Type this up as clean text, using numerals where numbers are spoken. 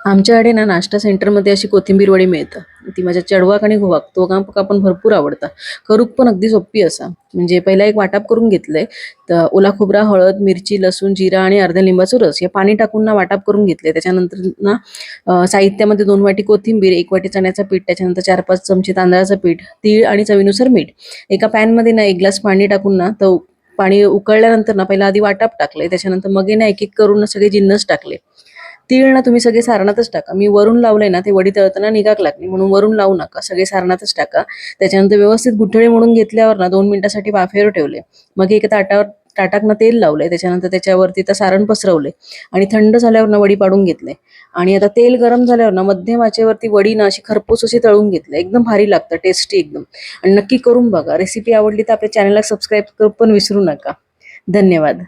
आमच्याकडे ना नाश्ता सेंटरमध्ये अशी कोथिंबीर वडी मिळतं. ती माझ्या चेडवाक आणि घोवाक दोघांका पण भरपूर आवडता. करूक पण अगदी सोपी असा. म्हणजे पहिला एक वाटप करून घेतलंय. तर ओला खोबरा, हळद, मिरची, लसूण, जिरा आणि अर्ध्या लिंबाचं रस हे पाणी टाकून ना वाटप करून घेतलंय. त्याच्यानंतर ना साहित्यामध्ये 2 वाटी कोथिंबीर, 1 वाटी चण्याचं पीठ, त्याच्यानंतर 4-5 चमचे तांदळाचं पीठ, तीळ आणि चवीनुसार मीठ. एका पॅनमध्ये ना 1 ग्लास पाणी टाकून ना तो पाणी उकळल्यानंतर ना पहिला आधी वाटप टाकलंय. त्याच्यानंतर मग आहे ना एक-एक करून ना सगळे जिन्नस टाकले. तीळ ना तुम्ही सगळे सारणातच टाका. मी वरून लावलंय ना ते वडी तळताना निगाक लागली म्हणून वरून लावू नका. सगळे सारणातच टाका. त्याच्यानंतर व्यवस्थित गुठळे म्हणून घेतल्यावर ना 2 मिनिटासाठी वाफेवर ठेवले. मग एका ताटात तेल लावलंय. त्याच्यानंतर त्याच्यावरती तर सारण पसरवले आणि थंड झाल्यावर ना वडी पाडून घेतले. आणि आता तेल गरम झाल्यावर ना मध्यम आचेवरती वडी ना अशी खरपूस अशी तळून घेतली. एकदम भारी लागतं, टेस्टी एकदम. आणि नक्की करून बघा. रेसिपी आवडली तर आपल्या चॅनलला सबस्क्राईब करू पण विसरू नका. धन्यवाद.